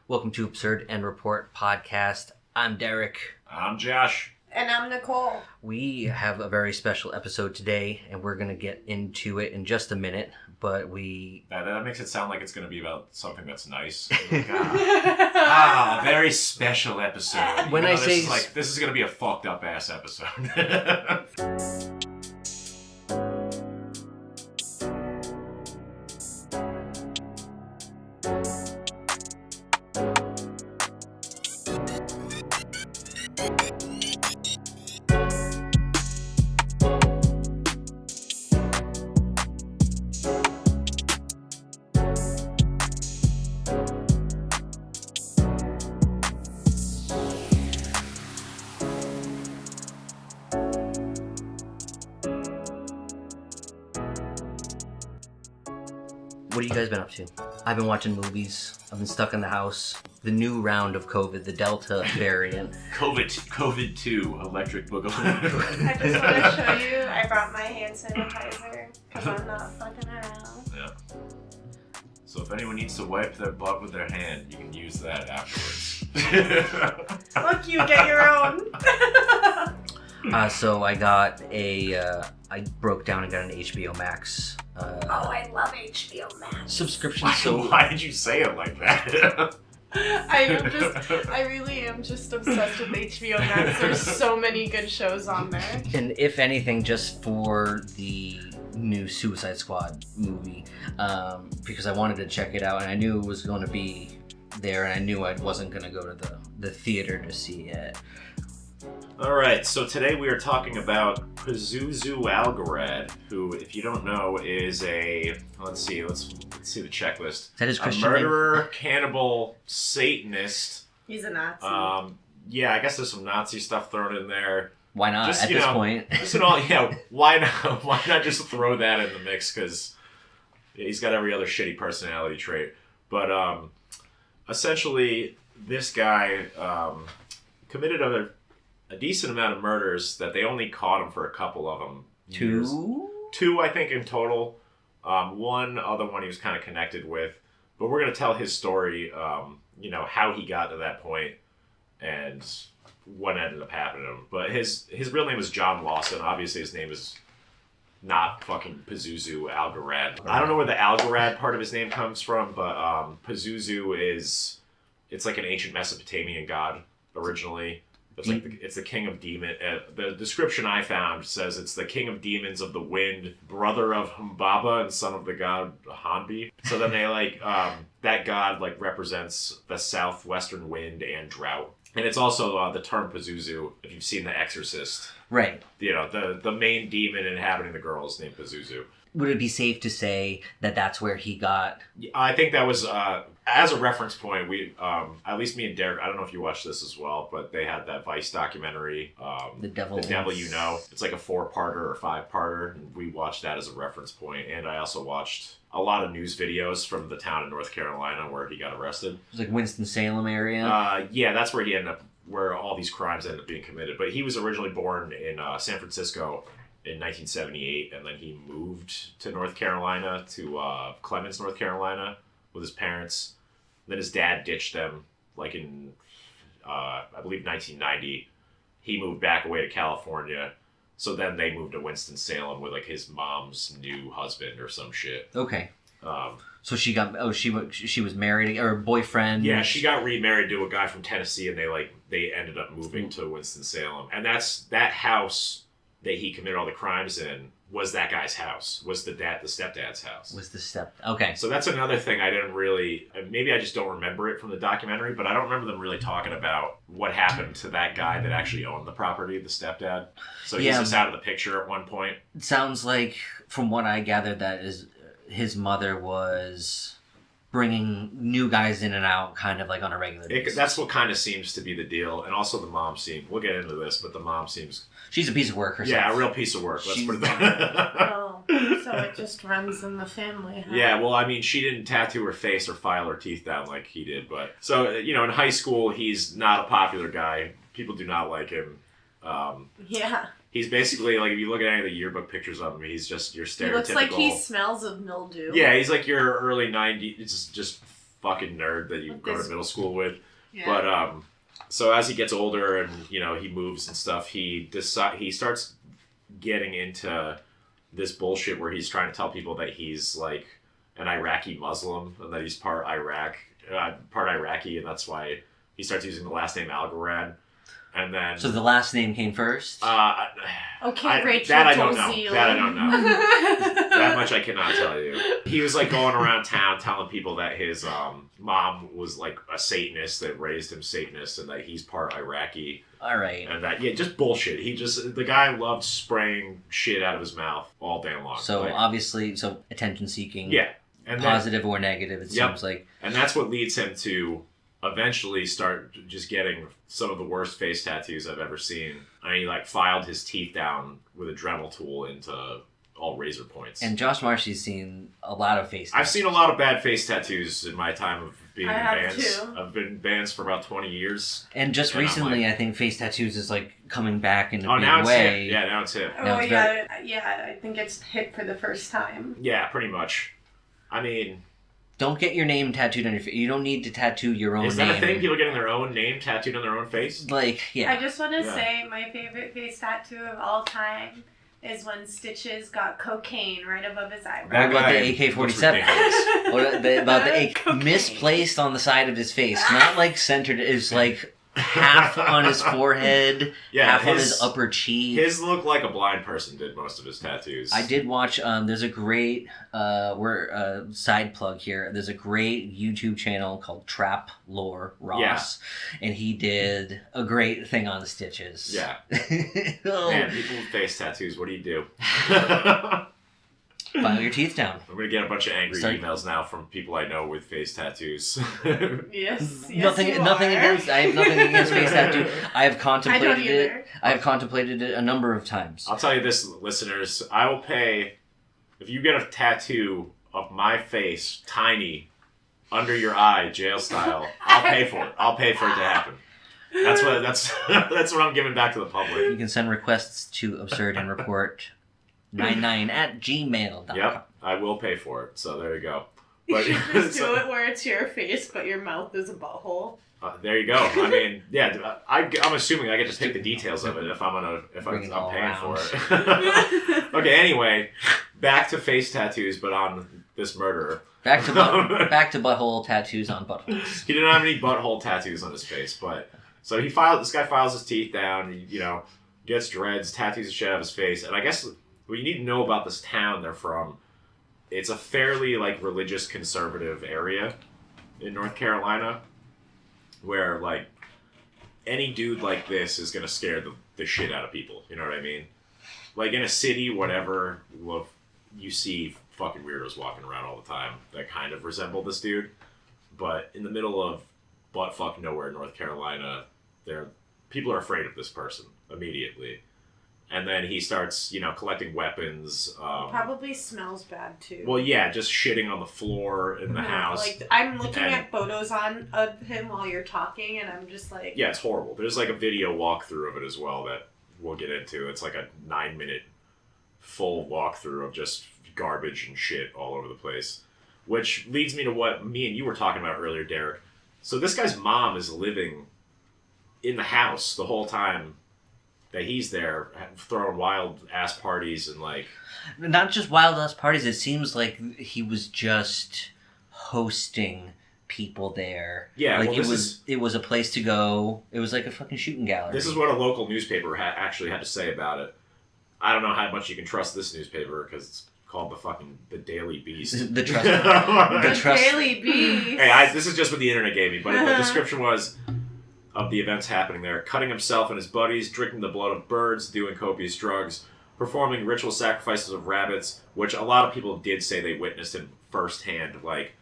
Welcome to Absurd and Report podcast. I'm Derek. I'm Josh. And I'm Nicole. We have a very special episode today, and we're going to get into it in just a minute, but That makes it sound like it's going to be about something that's nice. Like, a very special episode. When I say... This is going to be a fucked up ass episode. What have you guys been up to? I've been watching movies. I've been stuck in the house. The new round of COVID, the Delta variant. COVID-2, electric boogaloo. I just want to show you, I brought my hand sanitizer because I'm not fucking around. Yeah. So if anyone needs to wipe their butt with their hand, you can use that afterwards. Look, you get your own. So I got I broke down and got an HBO Max. I love HBO Max. Subscription. Why did you say it like that? I really am just obsessed with HBO Max. There's so many good shows on there. And if anything, just for the new Suicide Squad movie, because I wanted to check it out, and I knew it was going to be there, and I knew I wasn't going to go to the theater to see it. Alright, so today we are talking about Pazuzu Algarad, who, if you don't know, is let's see the checklist. Is that his Christian murderer, name? Cannibal, Satanist. He's a Nazi. Yeah, I guess there's some Nazi stuff thrown in there. Why not at this point? Why not? Why not just throw that in the mix? Because he's got every other shitty personality trait. But essentially, this guy committed a decent amount of murders that they only caught him for a couple of them. Two, I think, in total. One other one he was kind of connected with. But we're going to tell his story, how he got to that point and what ended up happening to him. But his real name is John Lawson. Obviously, his name is not fucking Pazuzu Algarad. I don't know where the Algarad part of his name comes from, but Pazuzu it's like an ancient Mesopotamian god originally. It's the king of demons. The description I found says it's the king of demons of the wind, brother of Humbaba and son of the god Hanbi. So then they that god represents the southwestern wind and drought. And it's also the term Pazuzu, if you've seen The Exorcist. Right. The main demon inhabiting the girl is named Pazuzu. Would it be safe to say that that's where he got... I think that was, as a reference point, we, at least me and Derek, I don't know if you watched this as well, but they had that Vice documentary, The Devil You Know. It's like a 4-parter or 5-parter, and we watched that as a reference point. And I also watched a lot of news videos from the town in North Carolina where he got arrested. It was like Winston-Salem area? Yeah, that's where he ended up, where all these crimes ended up being committed. But he was originally born in San Francisco in 1978, and then he moved to North Carolina, to Clemens, North Carolina, with his parents. Then his dad ditched them, in, I believe, 1990. He moved back away to California, so then they moved to Winston-Salem with, his mom's new husband or some shit. Okay. So she was married, or boyfriend? Yeah, she got remarried to a guy from Tennessee, and they ended up moving to Winston-Salem. And that house that he committed all the crimes in was that guy's house, was the stepdad's house. Okay. So that's another thing I didn't really, maybe I just don't remember it from the documentary, but I don't remember them really talking about what happened to that guy that actually owned the property, the stepdad. So he's just out of the picture at one point. It sounds like, from what I gathered, that is his mother was bringing new guys in and out kind of on a regular basis. That's what kind of seems to be the deal. And also the mom we'll get into this, but the mom seems... She's a piece of work herself. Yeah, a real piece of work. Let's put it that way. So it just runs in the family, huh? Yeah, well, I mean, she didn't tattoo her face or file her teeth down like he did. But so, in high school, he's not a popular guy. People do not like him. Yeah. He's basically, like, if you look at any of the yearbook pictures of him, he's just your stereotypical... He looks like he smells of mildew. Yeah, he's like your early 90s, it's just fucking nerd that you go to middle school with. Yeah. But so as he gets older and he moves and stuff, he starts getting into this bullshit where he's trying to tell people that he's like an Iraqi Muslim and that he's part Iraqi, and that's why he starts using the last name Algarad. And then so the last name came first. Rachel. That I don't know. That I don't know. That much I cannot tell you. He was like going around town telling people that his mom was like a Satanist that raised him Satanist, and that he's part Iraqi. All right. And that just bullshit. The guy loved spraying shit out of his mouth all day long. So obviously, attention seeking. Yeah. And positive or negative. It seems like. And that's what leads him to eventually start just getting some of the worst face tattoos I've ever seen. I mean, he like filed his teeth down with a Dremel tool into all razor points. And Josh Marcie's seen a lot of face tattoos. I've seen a lot of bad face tattoos in my time of being in bands. Too. I've been in bands for about 20 years. And just recently, I think face tattoos is like coming back in a big now it's way. hip. Yeah, now it's hip. I think it's hit for the first time. Yeah, pretty much. I mean... Don't get your name tattooed on your face. You don't need to tattoo your own name. Is that a thing? People getting their own name tattooed on their own face? Like, yeah. I just want to say my favorite face tattoo of all time is when Stitches got cocaine right above his eyebrow. What about the AK-47? About the misplaced on the side of his face. Not like centered. It's like half on his forehead, half on his upper cheek. His looked like a blind person did most of his tattoos. I did watch, there's a great, side plug here. There's a great YouTube channel called Trap Lore Ross. Yeah. And he did a great thing on the Stitches. Yeah. Man, people with face tattoos, what do you do? File your teeth down. I'm going to get a bunch of angry emails now from people I know with face tattoos. Yes, nothing against. I have nothing against face tattoo. I have contemplated it. I have contemplated it a number of times. I'll tell you this, listeners. I will pay if you get a tattoo of my face, tiny, under your eye, jail style. I'll pay for it. I'll pay for it to happen. That's what I'm giving back to the public. You can send requests to absurdandreport 99@gmail.com. Yep, I will pay for it. So there you go. But you just do it where it's your face, but your mouth is a butthole. There you go. I mean, yeah, I'm assuming I get to pick the details of it if I'm paying for it. Okay. Anyway, back to face tattoos, but on this murderer. Back to butthole tattoos on buttholes. He didn't have any butthole tattoos on his face, but so this guy files his teeth down. Gets dreads, tattoos the shit out of his face, and I guess what you need to know about this town they're from, it's a fairly like religious conservative area in North Carolina, where like any dude like this is gonna scare the shit out of people. You know what I mean? Like in a city, whatever, you see fucking weirdos walking around all the time that kind of resemble this dude, but in the middle of buttfuck nowhere, North Carolina, people are afraid of this person immediately. And then he starts, collecting weapons. Probably smells bad too. Well, yeah, just shitting on the floor in the house. Like I'm looking at photos of him while you're talking, and I'm just like, yeah, it's horrible. There's like a video walkthrough of it as well that we'll get into. It's like a 9-minute full walkthrough of just garbage and shit all over the place, which leads me to what me and you were talking about earlier, Derek. So this guy's mom is living in the house the whole time that he's there, throwing wild ass parties and like... Not just wild ass parties, it seems like he was just hosting people there. Yeah, like it was a place to go. It was like a fucking shooting gallery. This is what a local newspaper actually had to say about it. I don't know how much you can trust this newspaper because it's called the Daily Beast. The Daily Beast. Hey, this is just what the internet gave me, but the description was of the events happening there: cutting himself and his buddies, drinking the blood of birds, doing copious drugs, performing ritual sacrifices of rabbits, which a lot of people did say they witnessed him firsthand, like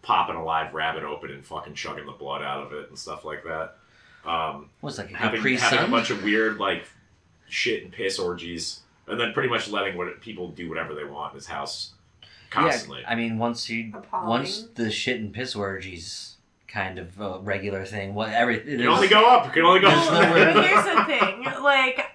popping a live rabbit open and fucking chugging the blood out of it and stuff like that. Was like having a bunch of weird like shit and piss orgies, and then pretty much letting people do whatever they want in his house constantly. Yeah, I mean, once the shit and piss orgies kind of a regular thing. You can only go up. You can only go up. Here's the thing. Like,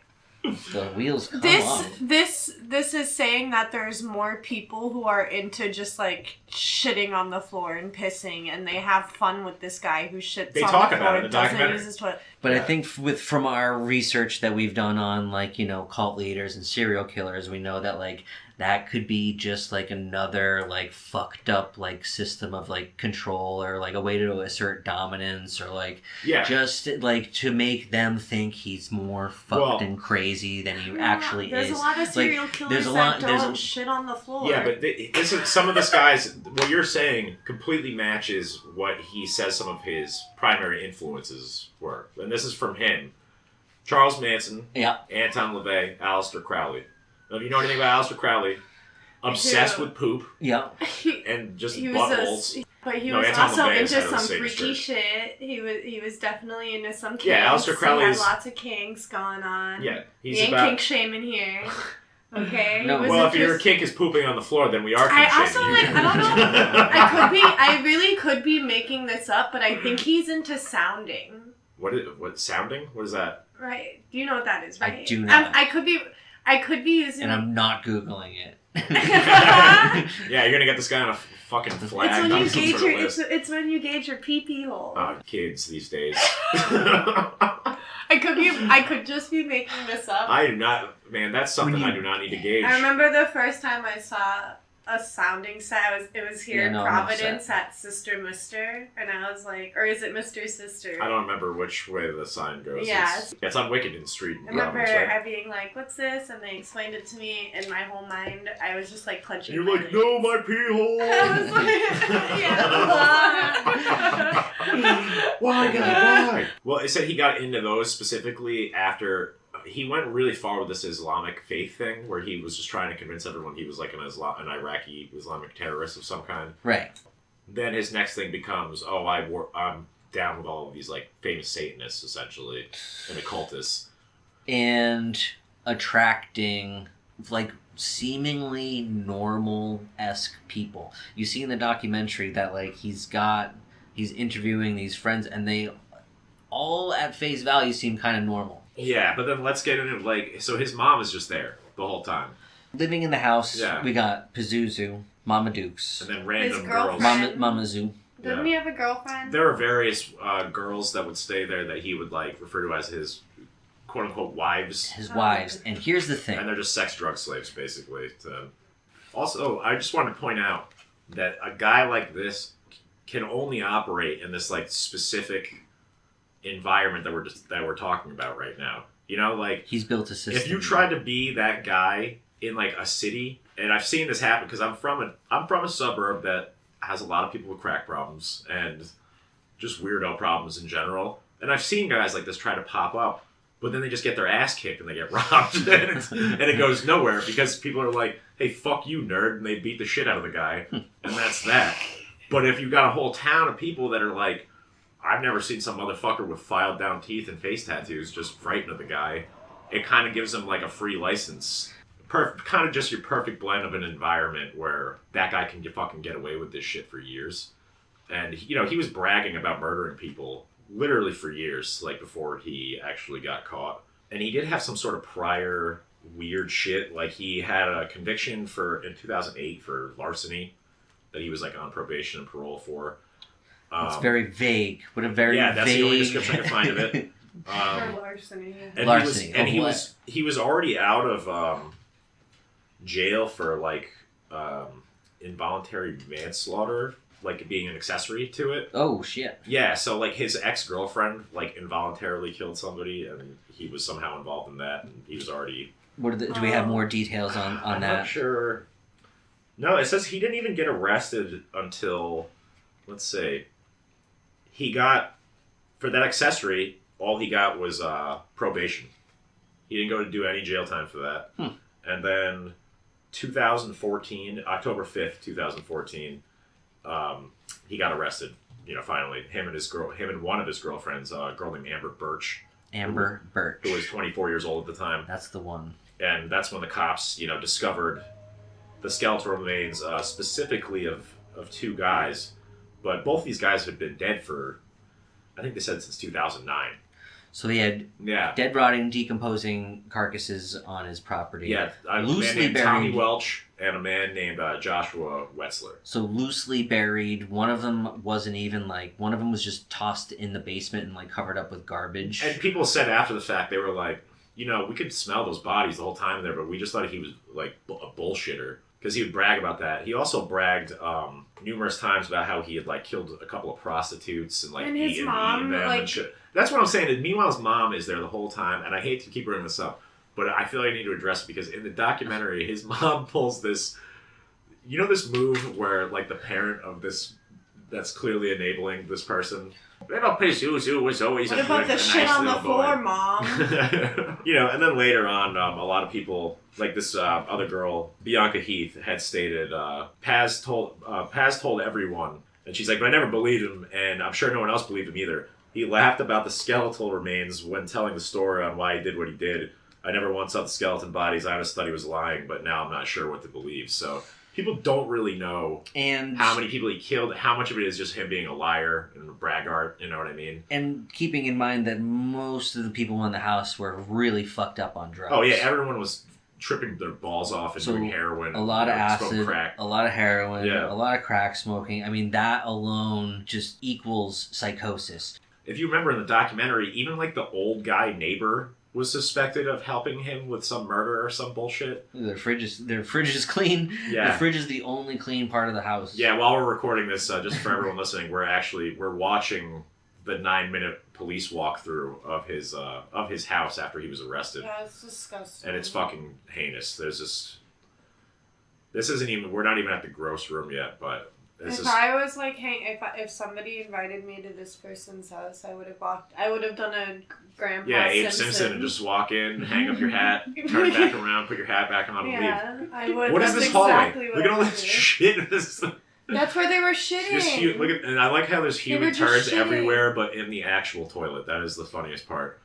The wheels come This off. this is saying that there's more people who are into just like shitting on the floor and pissing, and they have fun with this guy who shits They on talk the about floor it in and the doesn't documentary. use his toilet. But I think from our research that we've done on like, you know, cult leaders and serial killers, we know that like that could be just like another like fucked up like system of like control or like a way to assert dominance or like just like to make them think he's more fucked and crazy than he actually there's is. a lot of serial killers that don't shit on the floor. Yeah, but this is some of this guy's. What you're saying completely matches what he says some of his primary influences were, and this is from him: Charles Manson, Anton LaVey, Aleister Crowley. Now, if you know anything about Aleister Crowley, obsessed with poop, and just buttholes. But he was also into some freaky shit. He was definitely into some kinks. Yeah, Aleister Crowley had lots of kinks going on. Yeah, he ain't kink shaming here. Okay. No, well, if your kink is pooping on the floor, then we are kink shaming. I also I don't know. I really could be making this up, but I think he's into sounding. What sounding? What is that? Right. You know what that is, right? I do not. I could be using. And I'm not Googling it. Yeah, you're gonna get this guy on a fucking flag. It's when you gauge your pee hole. Kids these days. I could just be making this up. I do not, man. That's something I do not need to gauge. I remember the first time I saw a sounding set. It was here in Providence at Sister Mister, and I was like, or is it Mr. Sister? I don't remember which way the sign goes. Yeah, it's on Wickedon Street. I remember being like, "What's this?" And they explained it to me. In my whole mind, I was just like clenching. You're like, "No, my pee hole." I was like, Why? Well, it said he got into those specifically after. He went really far with this Islamic faith thing, where he was just trying to convince everyone he was like an Iraqi Islamic terrorist of some kind. Right. Then his next thing becomes, I'm down with all of these like famous Satanists, essentially, and occultists, and attracting like seemingly normal-esque people. You see in the documentary that like he's interviewing these friends, and they all at face value seem kind of normal. Yeah, but then let's get into so his mom is just there the whole time. Living in the house, we got Pazuzu, Mama Dukes. And then random girls. Mama Zoo. Doesn't he have a girlfriend? There are various girls that would stay there that he would like refer to as his quote-unquote wives. His wives. And here's the thing. And they're just sex drug slaves, basically. Also, I just wanted to point out that a guy like this can only operate in this like specific environment that we're talking about right now. You know, like he's built a system. If you tried to be that guy in like a city, and I've seen this happen because I'm from a suburb that has a lot of people with crack problems and just weirdo problems in general. And I've seen guys like this try to pop up, but then they just get their ass kicked and they get robbed, and it goes nowhere because people are like, "Hey, fuck you, nerd," and they beat the shit out of the guy, and that's that. But if you've got a whole town of people that are like, I've never seen some motherfucker with filed down teeth and face tattoos just frightened of the guy, it kind of gives them like a free license. Kind of just your perfect blend of an environment where that guy can fucking get away with this shit for years. And, you know, he was bragging about murdering people literally for years, like before he actually got caught. And he did have some sort of prior weird shit. Like he had a conviction in 2008 for larceny that he was like on probation and parole for. It's very vague. What a very that's vague... the only description I can find of it. Larceny. And he was already out of jail for like involuntary manslaughter, like being an accessory to it. Oh shit. Yeah, so like his ex-girlfriend like involuntarily killed somebody, and he was somehow involved in that, and he was already. Do we have more details on I'm that? Not sure. No, it says he didn't even get arrested until, let's say. He got, for that accessory, all he got was probation. He didn't go to do any jail time for that. And then 2014, October 5th, 2014, he got arrested. You know, finally. Him and one of his girlfriends, a girl named Birch. Birch. Who was 24 years old at the time. That's the one. And that's when the cops, you know, discovered the skeletal remains specifically of two guys. But both these guys had been dead for, I think they said since 2009. So he had dead, rotting, decomposing carcasses on his property. Yeah, a man named Tommy Welch and a man named Joshua Wetzler. So loosely buried. One of them wasn't even one of them was just tossed in the basement and covered up with garbage. And people said after the fact, they were like, we could smell those bodies the whole time there, but we just thought he was a bullshitter. Because he would brag about that. He also bragged numerous times about how he had killed a couple of prostitutes and eaten them and shit. That's what I'm saying. Meanwhile, his mom is there the whole time, and I hate to keep bringing this up, but I feel like I need to address it because in the documentary, his mom pulls this, this move where the parent of this that's clearly enabling this person. Little Pazuzu was always what about the shit on the floor, Mom? And then later on, a lot of people, this other girl, Bianca Heath, had stated, Paz told everyone, and she's like, but I never believed him, and I'm sure no one else believed him either. He laughed about the skeletal remains when telling the story on why he did what he did. I never once saw the skeleton bodies. I always thought he was lying, but now I'm not sure what to believe. So people don't really know how many people he killed. How much of it is just him being a liar and a braggart, you know what I mean? And keeping in mind that most of the people in the house were really fucked up on drugs. Oh, yeah, everyone was tripping their balls off and doing heroin. A lot of acid, crack. A lot of heroin, a lot of crack smoking. I mean, that alone just equals psychosis. If you remember in the documentary, even the old guy neighbor was suspected of helping him with some murder or some bullshit. Their fridge is clean. Yeah. The fridge is the only clean part of the house. Yeah, while we're recording this, just for everyone listening, we're watching the 9-minute police walkthrough of his house after he was arrested. Yeah, it's disgusting. And it's fucking heinous. This isn't even, we're not even at the gross room yet, but I was if somebody invited me to this person's house, I would have done a Grandpa Abe Simpson and just walk in, hang up your hat, turn it back around, put your hat back on, and leave. Yeah, I would. What is this hallway? Look at all this shit in this. That's where they were shitting. And I like how there's human turds everywhere, but in the actual toilet. That is the funniest part.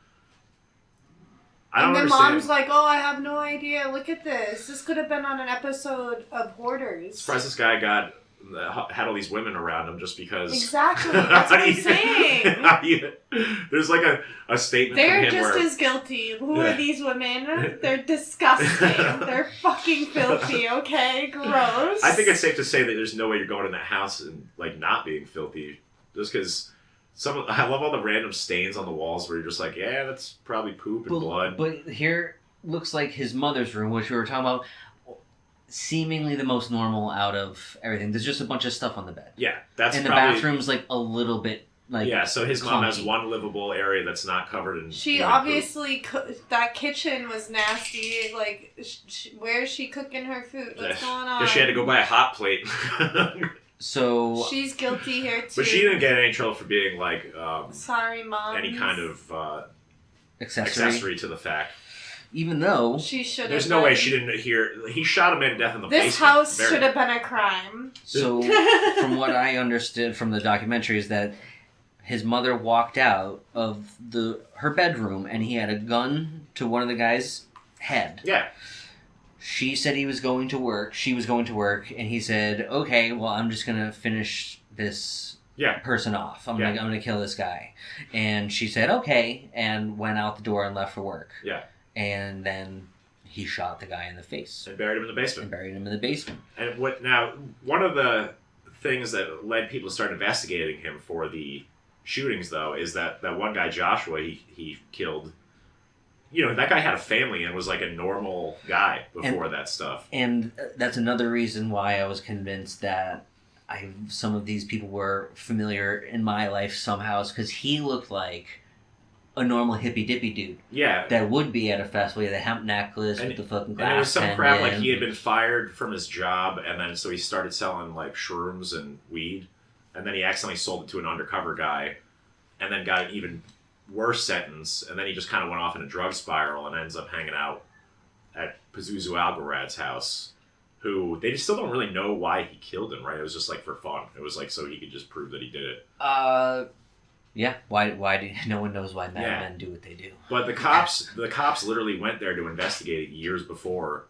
I don't understand. Mom's like, oh, I have no idea. Look at this. This could have been on an episode of Hoarders. Surprised this guy had all these women around him just because. Exactly. That's what I'm saying. There's a statement They're from him just as guilty. Who are these women? They're disgusting. They're fucking filthy, okay? Gross. I think it's safe to say that there's no way you're going in that house and not being filthy. Just because I love all the random stains on the walls where you're just yeah, that's probably poop and blood. But here looks like his mother's room, which we were talking about. Seemingly the most normal out of everything. There's just a bunch of stuff on the bed. Yeah, that's and probably... the bathroom's a little bit yeah, so his mom has one livable area that's not covered in. She obviously that kitchen was nasty. Where is she cooking her food? What's going on? Because she had to go buy a hot plate. So she's guilty here too. But she didn't get any trouble for being sorry, Mom. Any kind of accessory to the fact. Even though she should. There's no way she didn't hear. He shot a man to death in the basement. This house should have been a crime. So, from what I understood from the documentary, is that his mother walked out of her bedroom and he had a gun to one of the guy's head. Yeah. She said he was going to work. She was going to work, and he said, "Okay, well, I'm just gonna finish this person off. I'm gonna kill this guy." And she said, "Okay," and went out the door and left for work. Yeah. And then he shot the guy in the face. And buried him in the basement. And one of the things that led people to start investigating him for the shootings, though, is that one guy, Joshua, he killed. That guy had a family and was a normal guy before that stuff. And that's another reason why I was convinced that some of these people were familiar in my life somehow, because he looked like a normal hippy-dippy dude. Yeah. That would be at a festival with a hemp necklace with the fucking glass. And it was some crap he had been fired from his job, and then so he started selling shrooms and weed, and then he accidentally sold it to an undercover guy, and then got an even worse sentence, and then he just kind of went off in a drug spiral and ends up hanging out at Pazuzu Algarad's house, who they still don't really know why he killed him, right? It was just for fun. It was so he could just prove that he did it. Yeah, why do no one knows why madmen do what they do? But the cops literally went there to investigate it years before,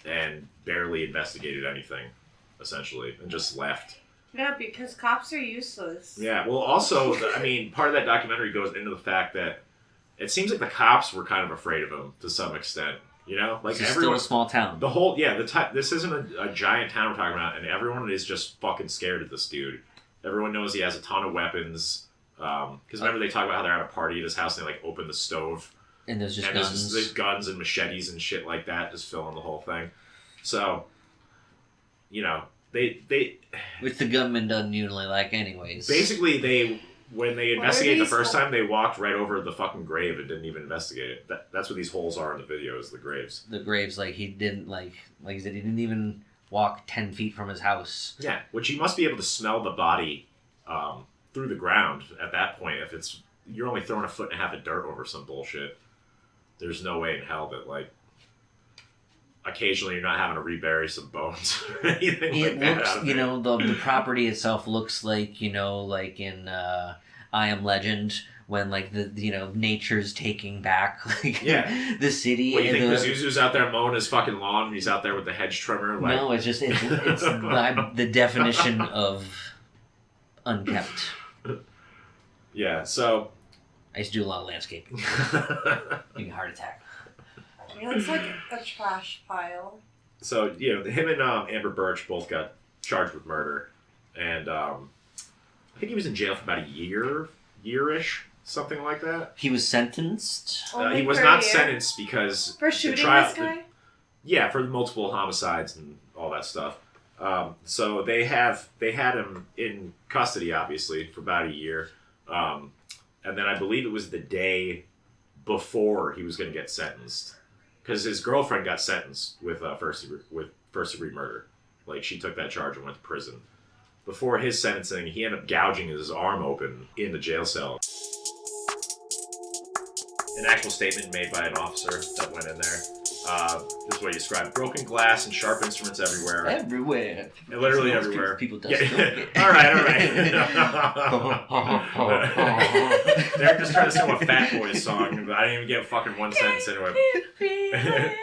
and barely investigated anything, essentially, and just left. Yeah, because cops are useless. Yeah, well, also, part of that documentary goes into the fact that it seems like the cops were kind of afraid of him to some extent. You know, like it's still a small town. The whole this isn't a giant town we're talking about, and everyone is just fucking scared of this dude. Everyone knows he has a ton of weapons. Because remember they talk about how they're at a party at his house and they like open the stove. And there's just guns. There's guns and machetes and shit like that just filling the whole thing. So, you know, they which the gunman doesn't usually like anyways. Basically, when they investigated the first time, they walked right over the fucking grave and didn't even investigate it. That's what these holes are in the video, is the graves. The graves, like he didn't like he said, he didn't even walk 10 feet from his house. Yeah, which you must be able to smell the body through the ground at that point. If you're only throwing a foot and a half of dirt over some bullshit, there's no way in hell that like occasionally you're not having to rebury some bones or anything it like looks, that. You know, the property itself looks like, you know, like in I Am Legend, when like nature's taking back like the city. What, you think Pazuzu's out there mowing his fucking lawn and he's out there with the hedge trimmer? Like... No, it's the definition of unkept. Yeah, so I used to do a lot of landscaping. Give me a heart attack. It looks like a trash pile. So, you know, him and Amber Birch both got charged with murder. And I think he was in jail for about a year-ish, something like that. He was sentenced? He was not sentenced because... For shooting this guy? Yeah, for multiple homicides and all that stuff. So they had him in custody, obviously, for about a year. And then I believe it was the day before he was going to get sentenced. Because his girlfriend got sentenced with first degree murder. Like, she took that charge and went to prison. Before his sentencing, he ended up gouging his arm open in the jail cell. An actual statement made by an officer that went in there. This is what he described: broken glass and sharp instruments everywhere. Everywhere. Literally everywhere. People all right. They're just trying to sing a Fat Boys song. I didn't even get fucking one sentence into it.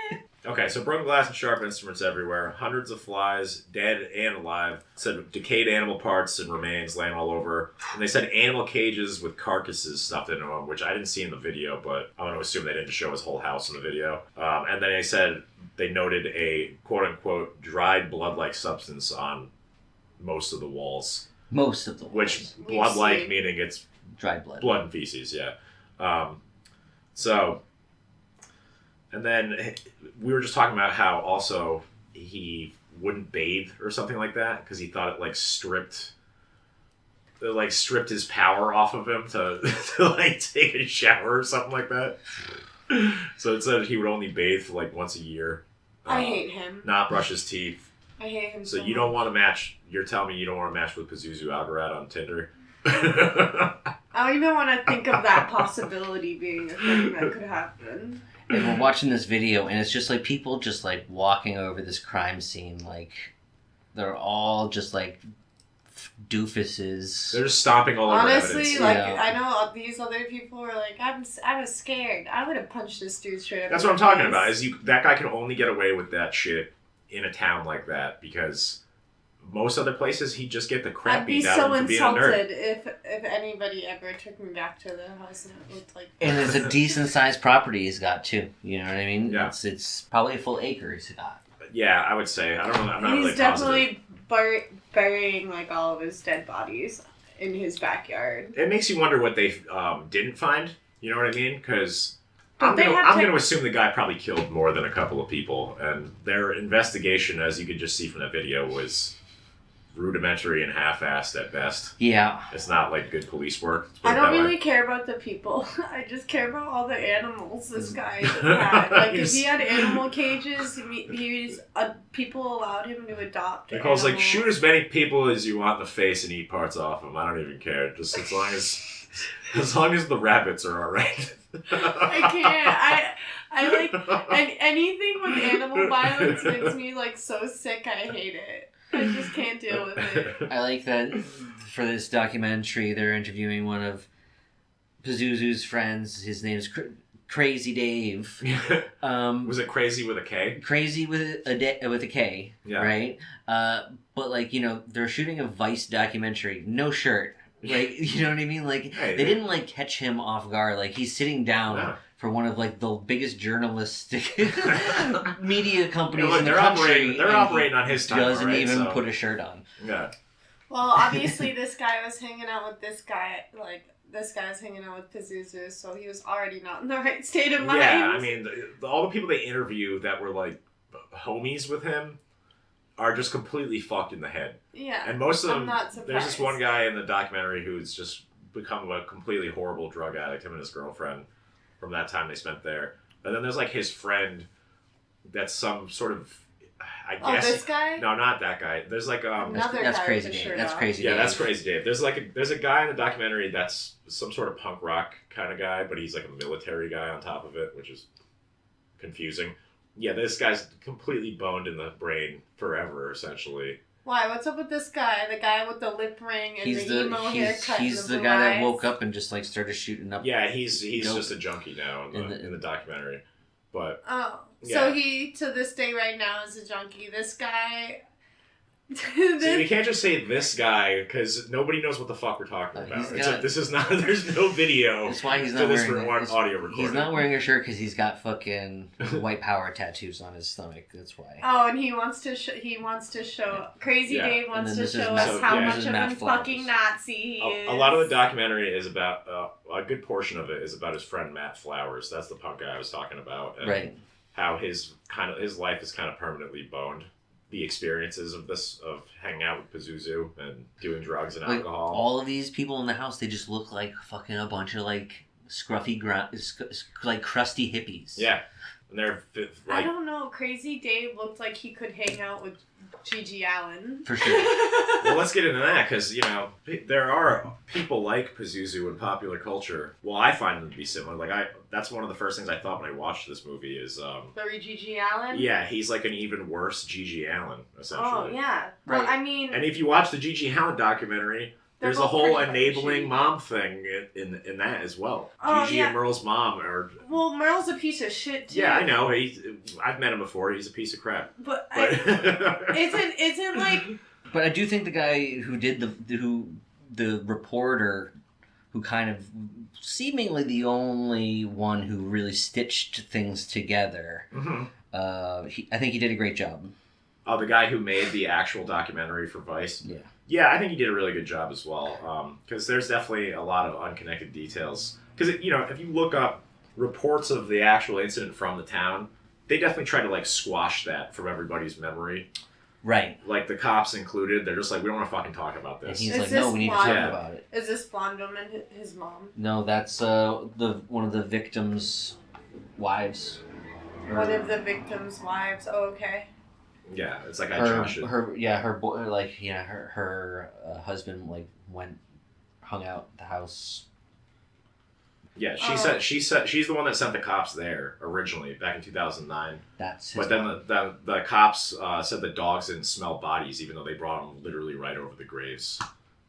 Okay, so broken glass and sharp instruments everywhere. Hundreds of flies, dead and alive. Said decayed animal parts and remains laying all over. And they said animal cages with carcasses stuffed into them, which I didn't see in the video, but I'm going to assume they didn't show his whole house in the video. And then they said they noted a quote-unquote dried blood-like substance on most of the walls. Most of the walls. Which, blood-like meaning it's... dried blood. Blood and feces, yeah. And then we were just talking about how also he wouldn't bathe or something like that because he thought it stripped his power off of him to take a shower or something like that. So it said he would only bathe for once a year. I hate him. Not brush his teeth. I hate him so so you don't want to match. You're telling me you don't want to match with Pazuzu Algarad on Tinder? I don't even want to think of that possibility being a thing that could happen. And we're watching this video, and it's just people just walking over this crime scene, they're all just doofuses. They're just stomping all over Honestly, evidence. I know these other people were I was scared. I would have punched this dude straight up. That's what I'm talking about. That guy can only get away with that shit in a town like that because most other places he'd just get the crap beat out of him for being a nerd. I'd be so insulted if anybody ever took me back to their house and it looked like. And it's a decent sized property he's got too. You know what I mean? Yeah. It's probably a full acre he's got. Yeah, I would say. I don't know. I'm not He's really definitely burying all of his dead bodies in his backyard. It makes you wonder what they didn't find. You know what I mean? Because I'm going to assume the guy probably killed more than a couple of people, and their investigation, as you could just see from that video, was rudimentary and half-assed at best. Yeah. It's not good police work. I don't really care about the people. I just care about all the animals this guy had. If he had animal cages, people allowed him to adopt Nicole's animals. shoot as many people as you want in the face and eat parts off them. I don't even care. Just as long as the rabbits are alright. I can't. Anything with animal violence makes me so sick. I hate it. I just can't deal with it. I like that for this documentary they're interviewing one of Pazuzu's friends. His name is Crazy Dave. Was it Crazy with a K? Crazy with a K, yeah. Right? But they're shooting a Vice documentary. No shirt. Like, you know what I mean? Like, Hey, they didn't, like, catch him off guard. Like, he's sitting down for one of, like, the biggest journalistic media companies in the country. They're operating on his time, doesn't right? even put a shirt on. Yeah. Well, obviously, this guy was hanging out with this guy, like, this guy was hanging out with Pazuzu, so he was already not in the right state of mind. Yeah, I mean, all the people they interview that were, like, homies with him are just completely fucked in the head. Yeah. And most of them, I'm not surprised. there's this one guy in the documentary who's just become a completely horrible drug addict, him and his girlfriend, from that time they spent there. And then there's, like, his friend that's some sort of, I guess. Oh, this guy? No, not that guy. There's, like, That's Crazy Dave. That's Crazy Dave. Yeah, that's Crazy Dave. There's a guy in the documentary that's some sort of punk rock kind of guy, but he's, like, a military guy on top of it, which is confusing. Yeah, this guy's completely boned in the brain forever, essentially. Why? What's up with this guy? The guy with the lip ring and the emo haircut. He's the guy that woke up and just like started shooting up. Yeah, he's just a junkie now in the documentary. But so he to this day right now is a junkie. This guy. So you can't just say this guy because nobody knows what the fuck we're talking about. This is not. There's no video. That's why he's not wearing audio recording. He's not wearing a shirt because he's got fucking white power tattoos on his stomach. That's why. Oh, and he wants to show. Crazy Dave wants to show us how much of a fucking Nazi he is. A lot of the documentary is about a good portion of it is about his friend Matt Flowers. That's the punk guy I was talking about. And right. How his life is kind of permanently boned. The experiences of hanging out with Pazuzu and doing drugs and alcohol. All of these people in the house, they just look like fucking a bunch of like scruffy, like crusty hippies. Yeah, and they're like, I don't know. Crazy Dave looked like he could hang out with Gigi Allen. For sure. Well, let's get into that because, there are people like Pazuzu in popular culture. Well, I find them to be similar. Like, that's one of the first things I thought when I watched this movie is... Larry Gigi Allen? Yeah, he's like an even worse Gigi Allen, essentially. Oh, yeah. Right. Well, I mean... And if you watch the Gigi Allen documentary... There's a whole enabling mom thing in that as well. Oh, Gigi and Merle's mom are... Well, Merle's a piece of shit, too. Yeah, I know. I've met him before. He's a piece of crap. But isn't like... But I do think the guy who did the reporter who kind of seemingly the only one who really stitched things together, mm-hmm. I think he did a great job. Oh, the guy who made the actual documentary for Vice? Yeah. Yeah, I think he did a really good job as well. Because there's definitely a lot of unconnected details. Because, if you look up reports of the actual incident from the town, they definitely try to, like, squash that from everybody's memory. Right. Like, the cops included, they're just like, we don't want to fucking talk about this. And he's like, no, we need to talk about it. Is this blonde woman his mom? No, that's one of the victims' wives. One of the victims' wives. Oh, okay. Yeah, it's like her husband like hung out at the house. Yeah, she's the one that sent the cops there originally back in 2009. But then the cops said the dogs didn't smell bodies, even though they brought them literally right over the graves.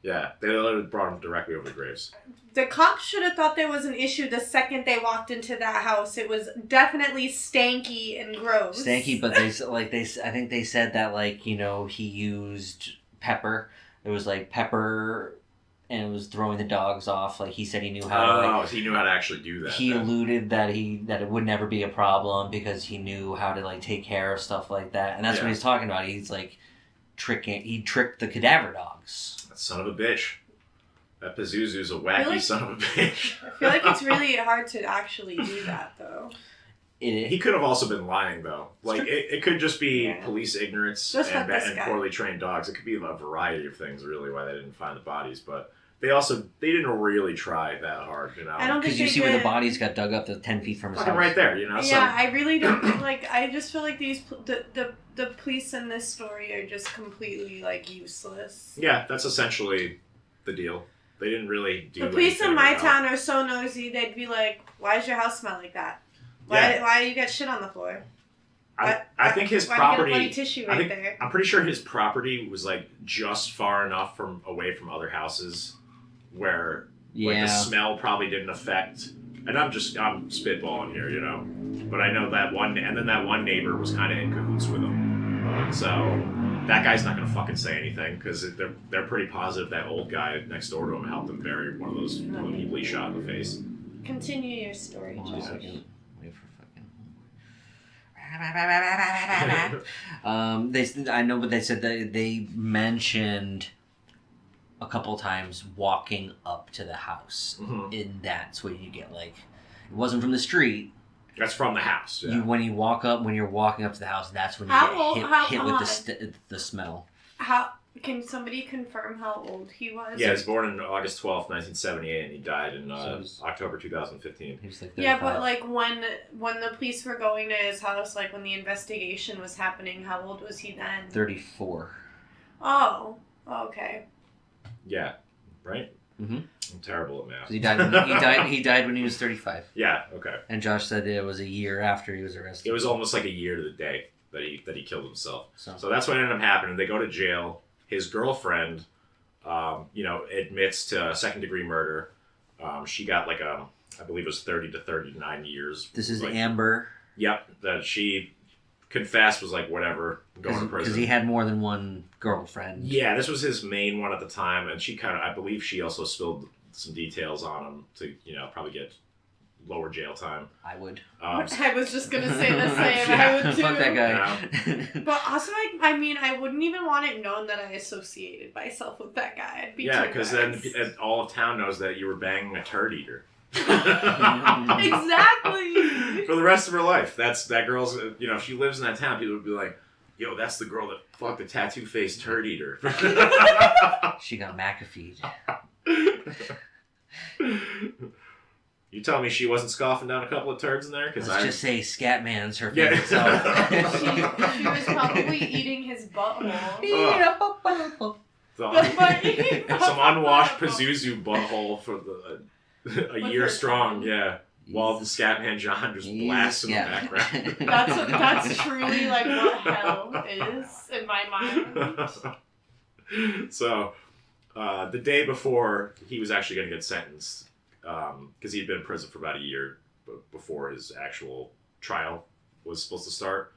Yeah, they literally brought them directly over the graves. The cops should have thought there was an issue the second they walked into that house. It was definitely stanky and gross. Stanky, but I think they said that he used pepper. It was like pepper, and it was throwing the dogs off. Like he said, he knew how. So he knew how to actually do that. He alluded that it would never be a problem because he knew how to take care of stuff like that, and that's what he's talking about. He's he tricked the cadaver dogs. That son of a bitch. That Pazuzu's a wacky son of a bitch. I feel like it's really hard to actually do that, though. He could have also been lying, though. It could just be police ignorance and poorly trained dogs. It could be a variety of things, really, why they didn't find the bodies. But they didn't really try that hard, I don't think because you see where the bodies got dug up to 10 feet from his house. Right there, Yeah, I really don't I just feel like the police in this story are just completely useless. Yeah, that's essentially the deal. They didn't really do. The police in my town are so nosy. They'd be like, "Why does your house smell like that? Why do you get shit on the floor?" I think his property. Why do you get a bloody tissue right there? I'm pretty sure his property was just far enough away from other houses where the smell probably didn't affect. And I'm spitballing here, But I know that one, and then that one neighbor was kind of in cahoots with him. So that guy's not gonna fucking say anything because they're pretty positive that old guy next door to him helped him bury one of the people he shot in the face. Continue your story, Josh. Wait for fucking. I know, but they said that they mentioned a couple times walking up to the house, and that's where you get like, it wasn't from the street. That's from the house. Yeah. When you're walking up to the house, that's when you get hit with the smell. How can somebody confirm how old he was? Yeah, he was born on August 12th, 1978, and he died in October 2015. He was like 35. Yeah, but like when the police were going to his house, like when the investigation was happening, how old was he then? 34. Oh, okay. Yeah, right. Mm-hmm. I'm terrible at math. He died when he was 35. Yeah. Okay. And Josh said it was a year after he was arrested. It was almost like a year to the day that he killed himself. So that's what ended up happening. They go to jail. His girlfriend, admits to second-degree murder. She got like I believe it was 30 to 39 years. This is like, Amber. Yep. That she confessed, was like, whatever, going to prison. Because he had more than one girlfriend. Yeah, this was his main one at the time, and she I believe she also spilled some details on him to, probably get lower jail time. I would. I was just going to say the same. Yeah. I would too. Fuck that guy. Yeah. But also, I wouldn't even want it known that I associated myself with that guy. I'd be because then all of town knows that you were banging a turd eater. Exactly. For the rest of her life. That girl's, if she lives in that town, people would be like, yo, that's the girl that fucked the tattoo-faced turd eater. She got McAfee'd. You telling me she wasn't scoffing down a couple of turds in there? Let's just say Scatman's her favorite song. She was probably eating his butthole. Some unwashed Pazuzu butthole for a year strong, yeah. While the Scatman John just blasts in the background. That's truly like what hell is in my mind. So, the day before he was actually going to get sentenced, because he'd been in prison for about a year before his actual trial was supposed to start,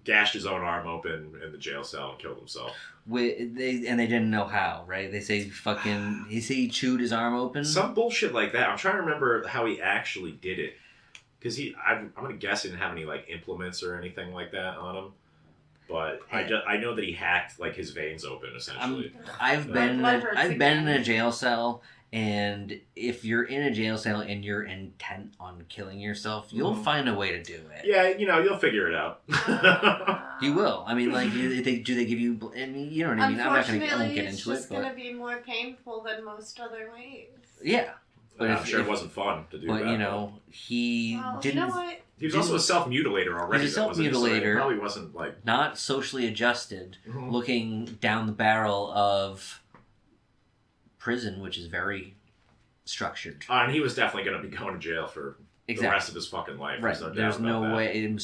gashed his own arm open in the jail cell and killed himself. They didn't know how, right? They say he chewed his arm open? Some bullshit like that. I'm trying to remember how he actually did it. Because I'm going to guess he didn't have any like implements or anything like that on him. But I know that he hacked like his veins open essentially. I've been in a jail cell, and if you're in a jail cell and you're intent on killing yourself, you'll find a way to do it. Yeah, you'll figure it out. You will. I mean, like, do they give you? I mean, you know what I mean. I won't get into it. It's just going to be more painful than most other ways. Yeah. But I'm sure it wasn't fun to do that. But, he didn't... You know what? He was also a self-mutilator already. He's a self-mutilator. So he probably wasn't, like... Not socially adjusted, looking down the barrel of prison, which is very structured. And he was definitely going to be going to jail for the rest of his fucking life. Right. There's no way...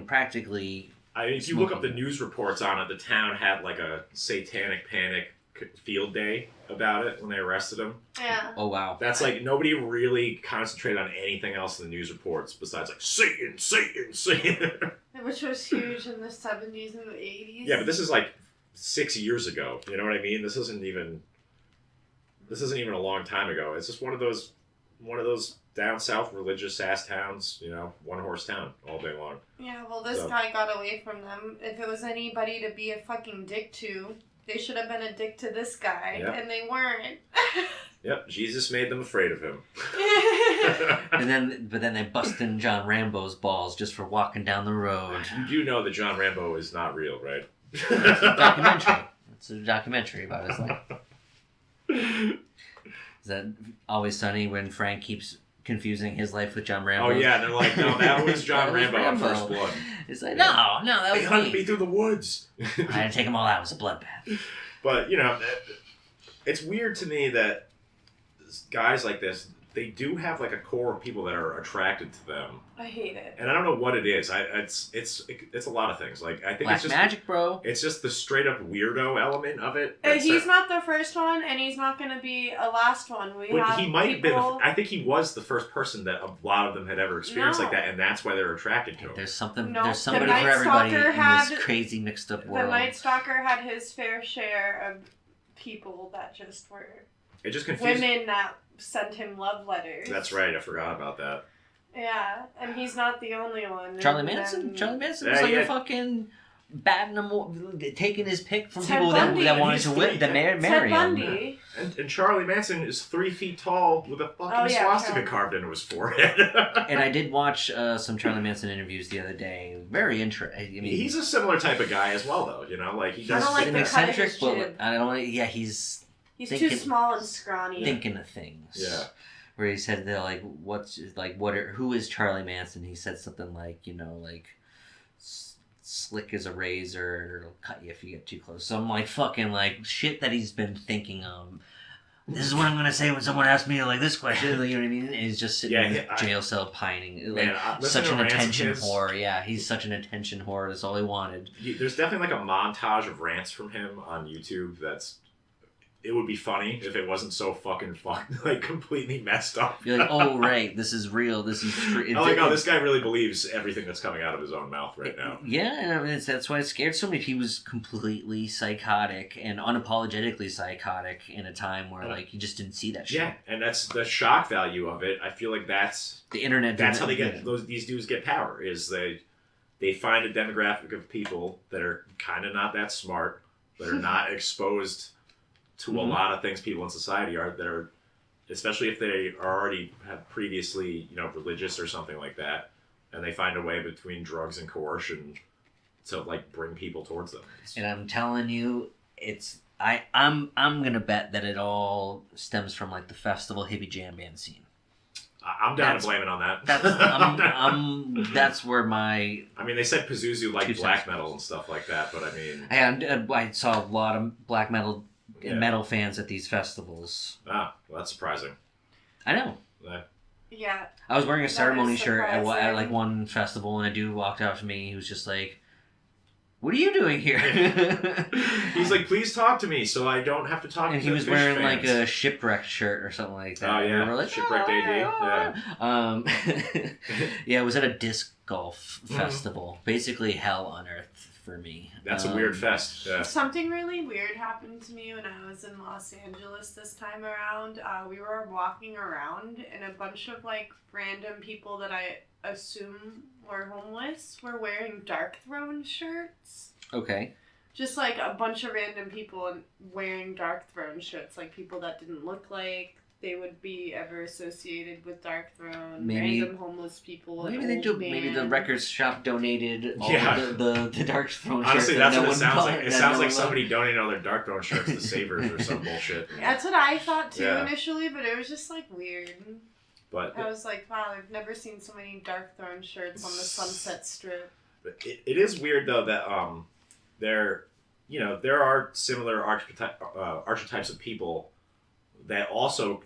practically... if you look up the news reports on it, the town had, like, a satanic panic field day about it when they arrested him. Yeah. Oh, wow. That's like, nobody really concentrated on anything else in the news reports besides like, Satan, Satan, Satan. Which was huge in the 70s and the 80s. Yeah, but this is like 6 years ago. You know what I mean? This isn't even a long time ago. It's just one of those down south religious ass towns, one horse town all day long. Yeah, well, this guy got away from them. If it was anybody to be a fucking dick to, they should have been a dick to this guy, and they weren't. Yep, Jesus made them afraid of him. But then they bust in John Rambo's balls just for walking down the road. You do know that John Rambo is not real, right? It's a documentary. It's a documentary about his life. Is that Always Sunny when Frank keeps confusing his life with John Rambo? Oh yeah, they're like, no, that was John Rambo on First Blood. It's like, no, that was They hunted me through the woods. I had to take them all out. It was a bloodbath. But, it's weird to me that guys like this, they do have like a core of people that are attracted to them. I hate it. And I don't know what it is. It's a lot of things. Like I think Black it's just magic, bro. It's just the straight up weirdo element of it. He's not the first one, and he's not going to be a last one. He might have been. I think he was the first person that a lot of them had ever experienced like that, and that's why they're attracted to him. There's something. No, there's somebody the for everybody in had, this crazy mixed up world. The Night Stalker had his fair share of people that just were. It just confused women that sent him love letters. That's right. I forgot about that. Yeah, and he's not the only one. Charlie Manson was like a fucking batting him, taking his pick from people that wanted to marry Ted him. Bundy. And Charlie Manson is 3 feet tall with a fucking swastika carved into his forehead. And I did watch some Charlie Manson interviews the other day. Very interesting. I mean, he's a similar type of guy as well, though. You know, like he does. I don't like an the eccentric, cut of his but I don't like. Yeah, he's too small and scrawny. Thinking of things. Yeah. Where he said they're like, who is Charlie Manson? He said something like, slick as a razor, it'll cut you if you get too close. Some fucking shit that he's been thinking of. This is what I'm gonna say when someone asks me this question. You know what I mean? And he's just sitting in the jail cell pining, such an attention whore. Yeah, he's such an attention whore. That's all he wanted. There's definitely a montage of rants from him on YouTube. It would be funny if it wasn't so fucking completely messed up. You're like, oh right, this is real. This is true. This guy really believes everything that's coming out of his own mouth right now. Yeah, and I mean, that's why it scared so many. He was completely psychotic and unapologetically psychotic in a time where you just didn't see that shit. Yeah, and that's the shock value of it. I feel like that's the internet. That's how they get these dudes get power. Is they find a demographic of people that are kind of not that smart, that are not exposed to a lot of things people in society are, that are, especially if they are already have previously, religious or something like that, and they find a way between drugs and coercion to bring people towards them. And I'm telling you, I'm gonna bet that it all stems from the festival hippie jam band scene. I'm down to blame it on that. That's where my. I mean, they said Pazuzu black metal and stuff like that, but I mean, I saw a lot of black metal. Metal fans at these festivals. Ah, well, that's surprising. I know. Yeah. I was wearing a ceremony shirt at one festival, and a dude walked out to me. He was just like, "What are you doing here?" He's like, "Please talk to me, so I don't have to talk." And to he was fish wearing fans. a shipwrecked shirt or something like that. Oh yeah, and we were shipwrecked AD. Yeah. Yeah, it was at a disc golf festival. Basically, hell on earth. For me. That's a weird fest. Yeah. Something really weird happened to me when I was in Los Angeles this time around. We were walking around and a bunch of random people that I assume were homeless were wearing Dark Throne shirts. Okay. Just a bunch of random people wearing Dark Throne shirts, people that didn't look like they would be ever associated with Dark Throne. Random homeless people. Maybe the record shop donated all the Dark Throne shirts. Honestly, that's what it sounds like. It sounds like somebody donated all their Dark Throne shirts to Savers or some bullshit. That's what I thought too initially, but it was just weird. But I was like, wow, I've never seen so many Dark Throne shirts on the Sunset Strip. It is weird though that there are similar archetypes of people that also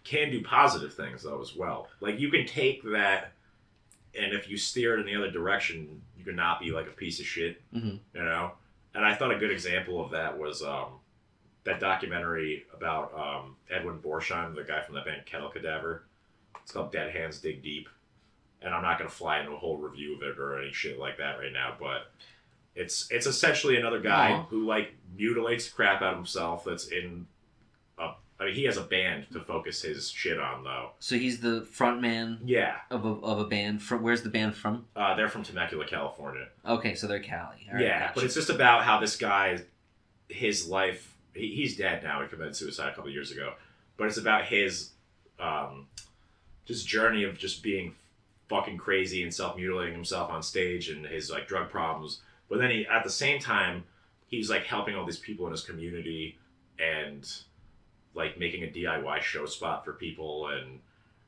can do positive things though as well. You can take that, and if you steer it in the other direction, you can not be a piece of shit. Mm-hmm. And I thought a good example of that was that documentary about Edwin Borsheim, the guy from the band Kettle Cadaver. It's called Dead Hands Dig Deep, and I'm not going to fly into a whole review of it or any shit like that right now, but it's essentially another guy who mutilates the crap out of himself. That's in he has a band to focus his shit on, though. So he's the front man of a band. Where's the band from? They're from Temecula, California. Okay, so they're Cali. All right, yeah, gotcha. But it's just about how this guy, his life, he's dead now. He committed suicide a couple of years ago. But it's about his just journey of just being fucking crazy and self-mutilating himself on stage and his drug problems. But then at the same time, he's helping all these people in his community and making a DIY show spot for people, and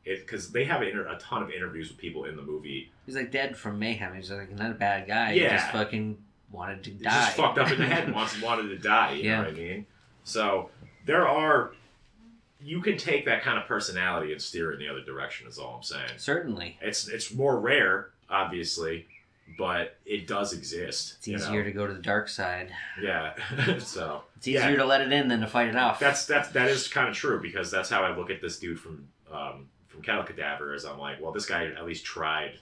because they have a ton of interviews with people in the movie. He's dead from mayhem. He's not a bad guy. Yeah. He just fucking wanted to die. He's just fucked up in the head and wanted to die. You know what I mean? So there are you can take that kind of personality and steer it in the other direction. Is all I'm saying. Certainly. It's more rare, obviously, but it does exist. It's easier to go to the dark side. Yeah. So it's easier to let it in than to fight it off. That is kind of true, because that's how I look at this dude from Cattle Cadaver. Is I'm like, well, this guy at least tried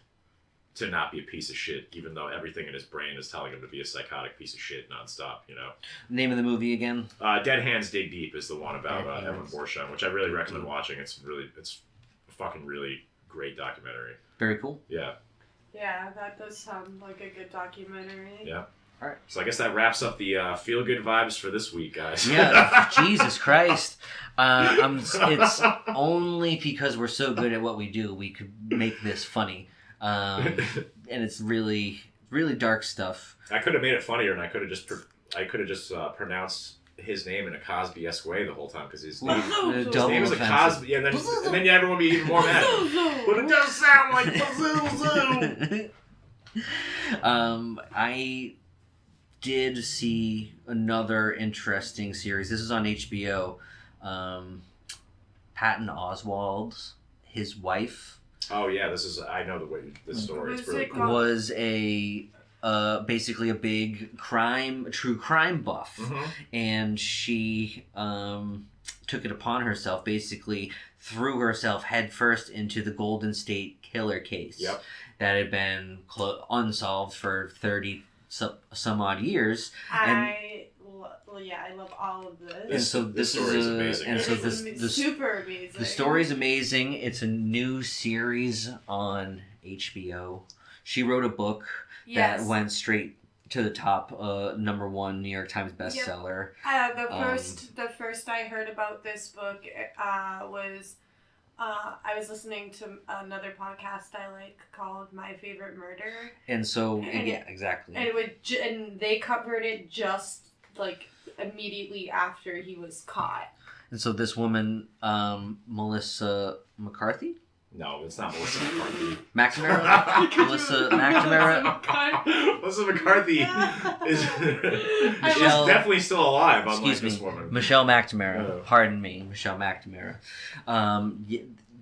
to not be a piece of shit, even though everything in his brain is telling him to be a psychotic piece of shit nonstop, you know? Name of the movie again? Dead Hands Dig Deep is the one about Evan Borshon, which I really recommend watching. It's a fucking really great documentary. Very cool. Yeah. Yeah, that does sound like a good documentary. Yeah. All right. So I guess that wraps up the feel-good vibes for this week, guys. Yeah, Jesus Christ. It's only because we're so good at what we do, we could make this funny. And it's really, really dark stuff. I could have made it funnier, and I could have just pronounced his name in a Cosby-esque way the whole time, because his name was a Cosby, and then everyone would be even more mad. But it does sound like Pazuzu. I did see another interesting series. This is on HBO. Patton Oswalt's his wife. Oh yeah, I know the story. It's really cool. Was basically a big true crime buff, and she took it upon herself, basically threw herself headfirst into the Golden State Killer case that had been unsolved for 30 some odd years. I love all of this. And so this story is amazing. And so super amazing. The story is amazing. It's a new series on HBO. She wrote a book that went straight to the top, #1 New York Times bestseller. The first I heard about this book was I was listening to another podcast I like called My Favorite Murder. And so exactly. And they covered it just like immediately after he was caught. And so this woman, Melissa McCarthy? No, it's not Melissa McCarthy. McNamara? Melissa McNamara? Melissa McCarthy is definitely still alive, unlike this woman. Michelle McNamara. Pardon me, Michelle McNamara.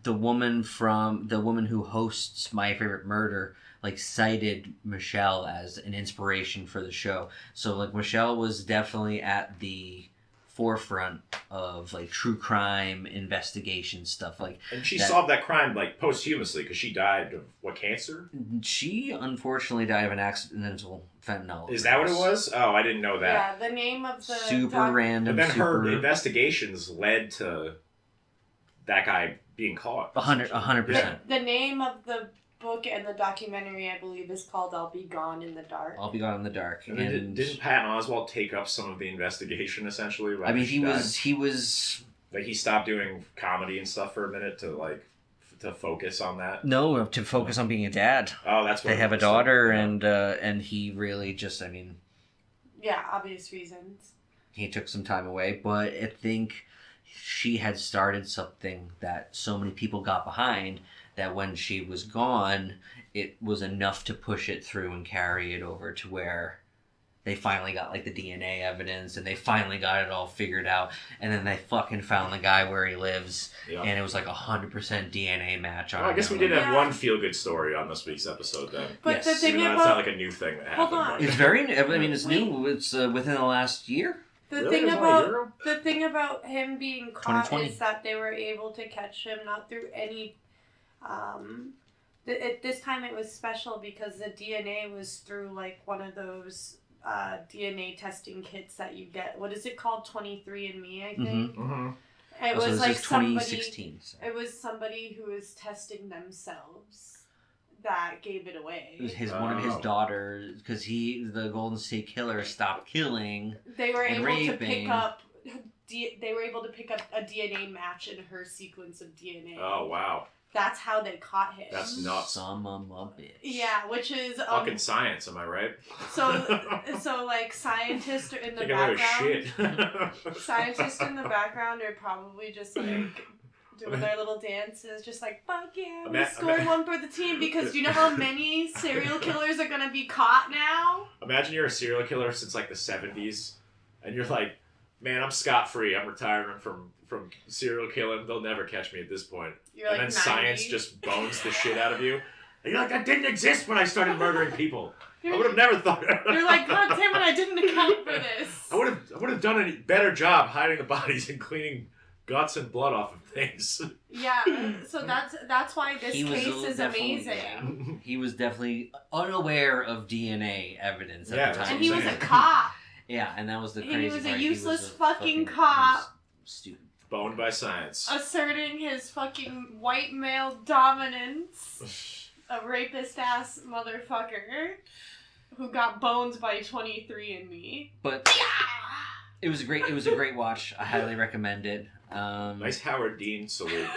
The woman who hosts My Favorite Murder, cited Michelle as an inspiration for the show. So Michelle was definitely at the forefront of true crime investigation stuff. And she solved that crime posthumously, because she died of cancer? She unfortunately died of an accidental fentanyl. Is that what it was? Oh, I didn't know that. Yeah, the name of the super random. But then her investigations led to that guy being caught. 100%. The name of the book and the documentary, I believe, is called I'll Be Gone in the Dark. I'll Be Gone in the Dark. And didn't Patton Oswalt take up some of the investigation, essentially? I mean, he was he stopped doing comedy and stuff for a minute to focus on that. No, to focus on being a dad. Oh, that's what they have a daughter, and he really just, obvious reasons. He took some time away, but I think she had started something that so many people got behind that when she was gone, it was enough to push it through and carry it over to where they finally got the DNA evidence, and they finally got it all figured out, and then they fucking found the guy where he lives, and it was 100% DNA match on him. I guess we did have one feel-good story on this week's episode then. But the thing about... It's not a new thing that happened. Hold on. It's very, it's new. It's within the last year. The thing about him being caught is that they were able to catch him not through any... this time it was special because the DNA was through one of those DNA testing kits that you get. What is it called? 23andMe, I think. It was 2016. It was somebody who was testing themselves that gave it away. It was one of his daughters, because the Golden State Killer stopped killing. They were able raping. to pick up. They were able to pick up a DNA match in her sequence of DNA. Oh wow. That's how they caught him. That's nuts. Some of a bitch. Yeah, which is fucking science, am I right? So scientists are in the background. Shit. Scientists in the background are probably just doing their little dances, just fuck yeah, we scored one for the team, because you know how many serial killers are gonna be caught now? Imagine you're a serial killer since the 70s, and you're man, I'm scot-free. I'm retiring from serial killing. They'll never catch me at this point. You're and like then 90. science just bones the shit out of you. And you're like, that didn't exist when I started murdering people. I would have never thought. You're like, God damn it, I didn't account for this. I would have done a better job hiding the bodies and cleaning guts and blood off of things. Yeah, so that's why this case is amazing. Yeah. He was definitely unaware of DNA evidence at the time. And he was a cop. Yeah, and that was the crazy And he was part. a useless fucking cop. Stupid. Boned by science. Asserting his fucking white male dominance. A rapist ass motherfucker who got boned by 23andMe. But it was a great watch. I highly recommend it. Nice Howard Dean salute.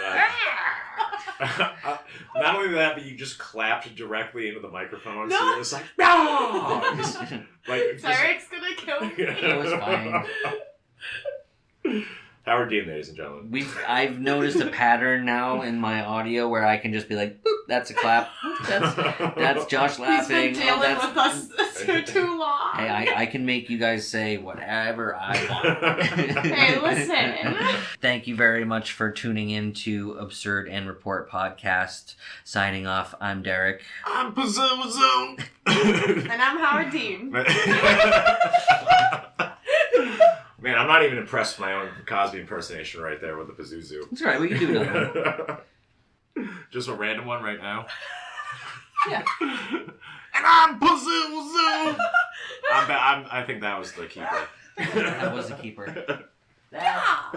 Not only that, but you just clapped directly into the microphone. No. So it was like, no! Tarek's gonna kill me. It was fine. Howard Dean, ladies and gentlemen. I've noticed a pattern now in my audio where I can just be like, boop, that's a clap. That's Josh laughing. He's been dealing with us for too long. Hey, I can make you guys say whatever I want. Hey, listen. Thank you very much for tuning in to Absurd and Report podcast. Signing off, I'm Derek. I'm Pazuzu. And I'm Howard Dean. Man, I'm not even impressed with my own Cosby impersonation right there with the Pazuzu. That's right, we can do another one. Just a random one right now? Yeah. And I'm Pazuzu! I think that was the keeper. That was the keeper. Yeah.